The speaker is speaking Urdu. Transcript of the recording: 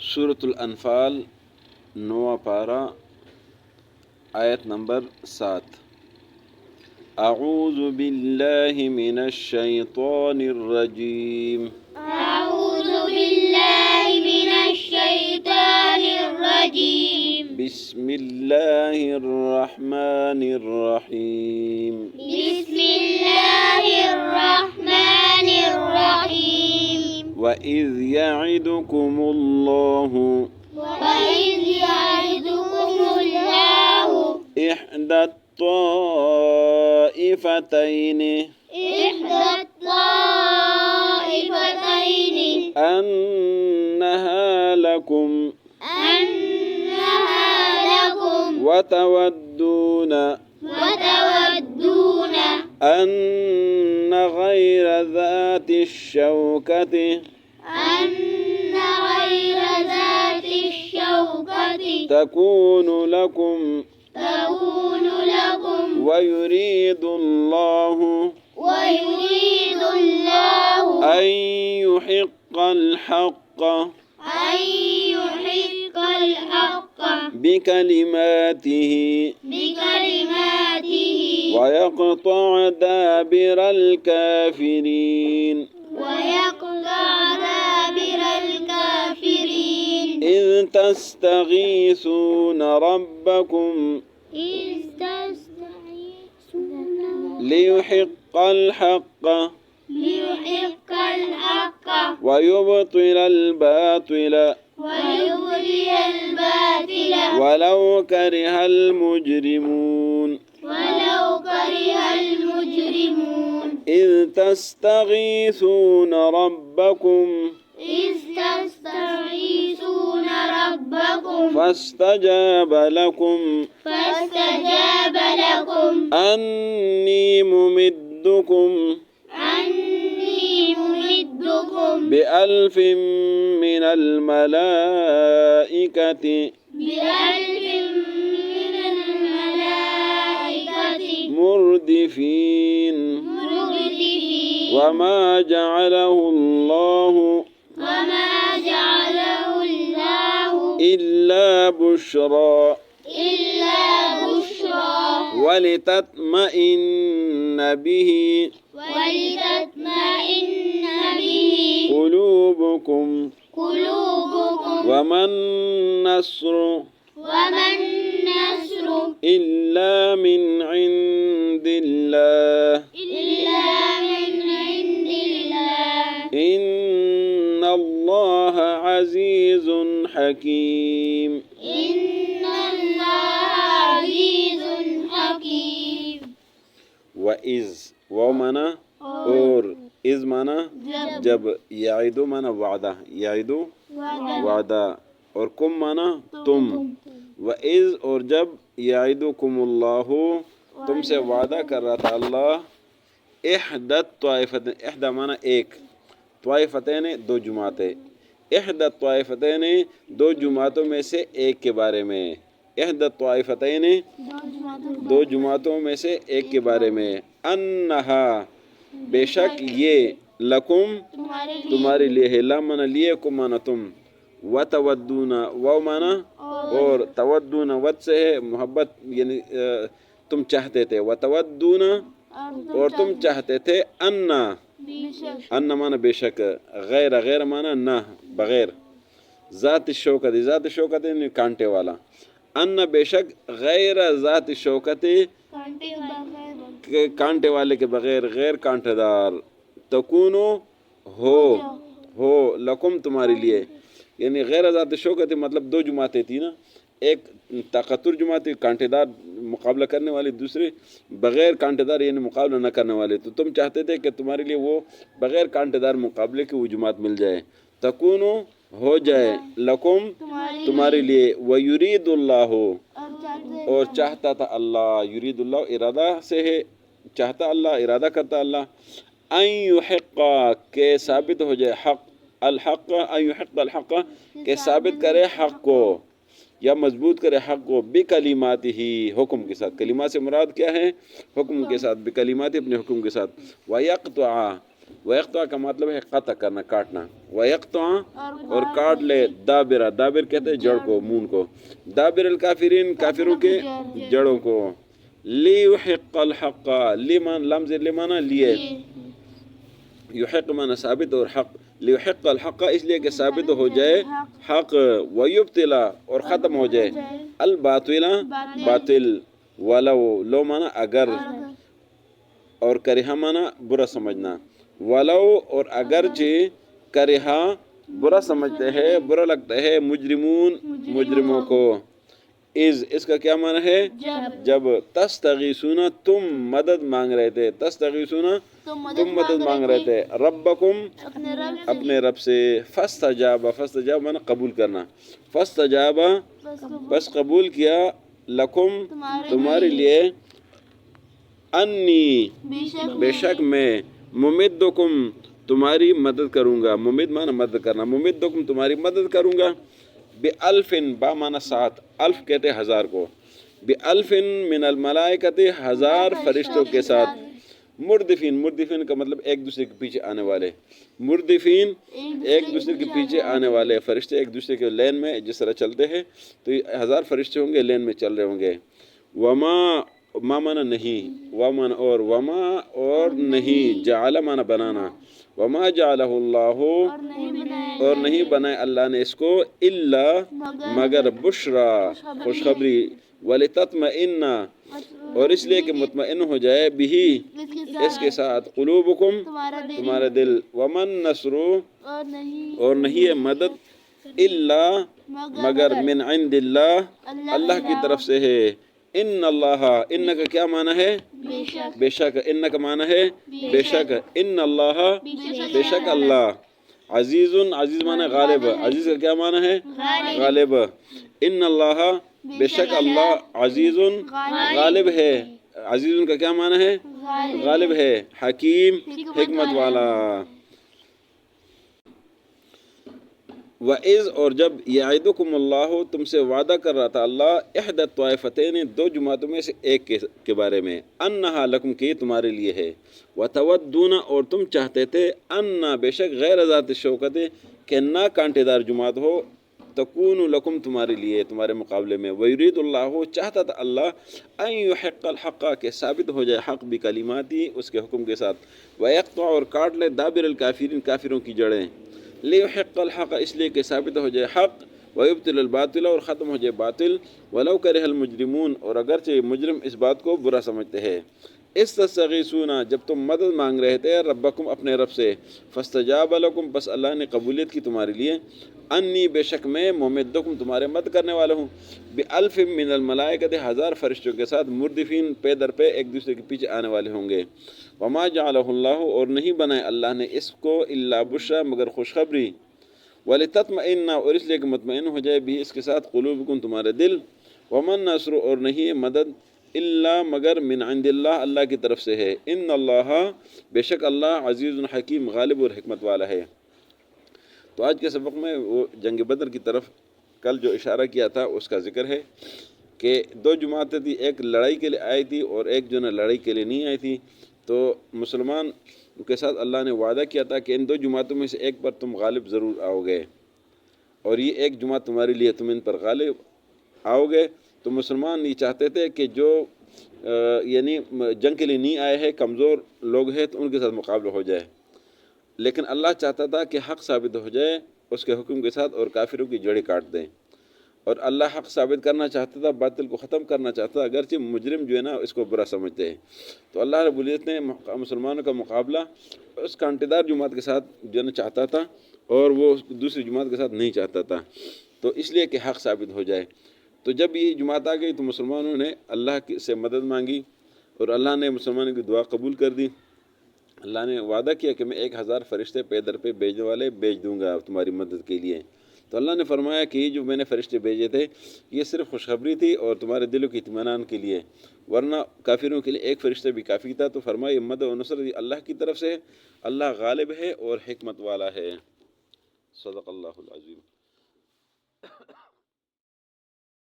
سورة الأنفال نوع پارا آية نمبر 7. أعوذ بالله من الشيطان الرجيم. أعوذ بالله من الشيطان الرجيم. بسم الله الرحمن الرحيم. بسم الله الرحمن الرحيم. وإذ يعدكم الله وإذ يعدكم الله إحدى الطائفتين إحدى الطائفتين أنها لكم أنها لكم وتودون أن غير ذات الشوكة تكون لكم ويريد الله أن يحق الحق بكلماته ويقطع دابر الكافرين. إذ تستغيثون ربكم ليحق الحق ويبطل الباطل ولو كره المجرمون. إذ تستغيثون ربكم فاستجاب لكم أني ممدكم بألف من الملائكة مردفين. وما جعله الله إلا بشرى ولتطمئن به قلوبكم وما النصر إلا من عند الله إن الله عزيز حكيم. وإذ ومنا اور إذ منا جب يعيدو منا وعدة يعيدو وعدة اور كم منا تم. وإذ اور جب يعيدكم الله تم سے وعدہ کر رہا تھا اللہ إحدى الطائفتين إحدى منا ایک طائفتين دو جماعتیں إحدى الطائفتين دو جماعتوں میں سے ایک کے بارے میں إحدى الطائفتين دو جماعتوں میں سے ایک کے بارے میں انہا بے شک یہ لکم تمہارے لیے ہے لا منا لیے کم منا تم وتودون و منا اور تودون ود سے ہے محبت یعنی تم چاہتے تھے وتودون اور تم چاہتے تھے ان مانا بے شک غیر مانا نہ بغیر ذات شوکت یعنی کانٹے والا ان بے شک غیر ذات شوکت کانٹے والے کے بغیر غیر کانٹے دار تکونو ہو لکم تمہارے لیے یعنی غیر ذات شوکت مطلب دو جماعتیں تھی نا ایک طاقتور جماعت کانٹے دار مقابلہ کرنے والی دوسرے بغیر کانٹے دار یعنی مقابلہ نہ کرنے والے تو تم چاہتے تھے کہ تمہارے لیے وہ بغیر کانٹے دار مقابلے کی وہ جماعت مل جائے تکونو ہو جائے لکم تمہارے لیے ویرید اللہ اور چاہتا تھا اللہ یرید اللہ ارادہ سے ہے چاہتا اللہ ارادہ کرتا اللہ ان یحق کہ ثابت ہو جائے حق الحق ان یحق الحق کہ ثابت کرے حق کو یا مضبوط کرے حق کو بکلمات ہی حکم کے ساتھ. کلمات سے مراد کیا ہے؟ حکم کے ساتھ. بکلمات اپنے حکم کے ساتھ. ویقطع ویقطع کا مطلب ہے قطع کرنا، کاٹنا، ویقطع اور کاٹ لے دابرہ، دابر کہتے ہیں جڑ کو، مون کو، دابر الکافرین کافروں کے جڑوں کو، لیحق الحق، لیمان لمز لیمانا لیے، یحق مانا ثابت اور حق، لیحق الحق اس لیے کہ ثابت ہو جائے حق، ویبتلا اور ختم ہو جائے الباطل باطل، ولو لو مانا اگر، اور کرہا مانا برا سمجھنا، ولو اور اگرچہ کرہا برا سمجھتے ہیں، برا لگتا ہے مجرمون مجرموں کو، اس کا کیا معنی ہے؟ جب تستغیثون تم مدد مانگ رہے تھے، تستغیثون تم مدد مانگ رہے تھے، ربکم اپنے رب سے، فاستجاب، فاستجاب مانا قبول کرنا، فاستجاب بس قبول کیا، لکم تمہارے لیے، انی بے شک میں، ممدکم تمہاری مدد کروں گا، ممد مانا مدد کرنا، ممدکم تمہاری مدد کروں گا، بِأَلْفٍ با مانا 7، الف کہتے ہیں ہزار کو، بِأَلْفٍ من الملائکۃ ہزار فرشتوں کے ساتھ، مردفین، مردفین کا مطلب ایک دوسرے کے پیچھے آنے والے، مردفین ایک دوسرے کے پیچھے آنے والے، فرشتے ایک دوسرے کے لین میں جس طرح چلتے ہیں تو یہ ہزار فرشتے ہوں گے، لین میں چل رہے ہوں گے، وما ما مانا نہیں، ومن اور، وما اور نہیں، جعل مانا بنانا، وما جعلہ اللہ اور نہیں بنائے اللہ نے اس کو، الا مگر بشرا خوشخبری، ولتطمئن اور اس لیے کہ مطمئن ہو جائے، بھی اس کے ساتھ، قلوبکم تمہارا دل، ومن نصر اور نہیں ہے مدد، الا مگر من عند اللہ اللہ کی طرف سے ہے، ان اللہ، ان کا کیا معنی ہے؟ بے شک، ان کا معنی ہے بے شک، ان اللہ بے شک اللہ، عزیز، عزیز معنی غالب، عزیز کا کیا معنی ہے؟ غالب، ان اللہ بے شک اللہ، عزیز غالب ہے، عزیز کا کیا معنی ہے؟ غالب ہے، حکیم حکمت والا، وَإِذْ اور جب یعدکم اللہ تم سے وعدہ کر رہا تھا اللہ، احدی الطائفتین دو جماعتوں میں سے ایک کے بارے میں، انہا لکم کہ تمہارے لیے ہے، وتودون اور تم چاہتے تھے، انا بے شک غیر ذات شوکت کہ نہ کانٹے دار جماعت ہو، تکون لکم تمہارے لیے تمہارے مقابلے میں، ویرید اللہ چاہتا تھا اللہ، ان یحق الحق کہ ثابت ہو جائے حق بکلماتی اس کے حکم کے ساتھ، ویقطع اور کاٹ لے دابر الکافرین کافروں کی جڑیں، لیحق الحق اس لیے کہ ثابت ہو جائے حق، ویبطل الباطل اور ختم ہو جائے باطل، ولو کرہ المجرمون اور اگرچہ مجرم اس بات کو برا سمجھتے ہیں، استستغیثون جب تم مدد مانگ رہے تھے ربکم اپنے رب سے، فاستجاب لکم بس اللہ نے قبولیت کی تمہارے لیے، انی بے شک میں ممدکم تمہارے مدد کرنے والا ہوں، بِأَلْفٍ من الملائکۃ ہزار فرشتوں کے ساتھ، مردفین پے در پہ ایک دوسرے کے پیچھے آنے والے ہوں گے، وما جعلہ اللہ اور نہیں بنائے اللہ نے اس کو، الا بشرا مگر خوشخبری، ولتطمئن اور اس لیے کہ مطمئن ہو جائے بھی اس کے ساتھ، قلوبکم تمہارے دل، ومن نصر اور نہیں ہے مدد، الا مگر من عند اللہ اللہ کی طرف سے ہے، ان اللہ بے شک اللہ عزیز حکیم غالب اور حکمت والا ہے۔ تو آج کے سبق میں وہ جنگ بدر کی طرف کل جو اشارہ کیا تھا اس کا ذکر ہے کہ دو جماعتیں تھی، ایک لڑائی کے لیے آئی تھی اور ایک جو ہے لڑائی کے لیے نہیں آئی تھی، تو مسلمان کے ساتھ اللہ نے وعدہ کیا تھا کہ ان دو جماعتوں میں سے ایک پر تم غالب ضرور آؤ گے، اور یہ ایک جماعت تمہارے لیے تم ان پر غالب آؤ گے۔ تو مسلمان یہ چاہتے تھے کہ جو یعنی جنگ کے لیے نہیں آئے ہیں، کمزور لوگ ہیں، تو ان کے ساتھ مقابلہ ہو جائے، لیکن اللہ چاہتا تھا کہ حق ثابت ہو جائے اس کے حکم کے ساتھ اور کافروں کی جڑیں کاٹ دیں، اور اللہ حق ثابت کرنا چاہتا تھا، باطل کو ختم کرنا چاہتا تھا، اگرچہ مجرم جو ہے نا اس کو برا سمجھتے ہیں۔ تو اللہ رب العزت نے مسلمانوں کا مقابلہ اس کانٹے دار جماعت کے ساتھ جو ہے نا چاہتا تھا، اور وہ دوسری جماعت کے ساتھ نہیں چاہتا تھا، تو اس لیے کہ حق ثابت ہو جائے۔ تو جب یہ جماعت آ گئی تو مسلمانوں نے اللہ سے مدد مانگی، اور اللہ نے مسلمانوں کی دعا قبول کر دی۔ اللہ نے وعدہ کیا کہ میں 1000 فرشتے پے در پہ بھیجنے والے بھیج دوں گا تمہاری مدد کے لیے۔ تو اللہ نے فرمایا کہ یہ جو میں نے فرشتے بھیجے تھے یہ صرف خوشخبری تھی اور تمہارے دلوں کے اطمینان کے لیے، ورنہ کافروں کے لیے ایک فرشتہ بھی کافی تھا۔ تو فرمایا مدد و نصرت اللہ کی طرف سے، اللہ غالب ہے اور حکمت والا ہے۔ صدق اللہ العظیم۔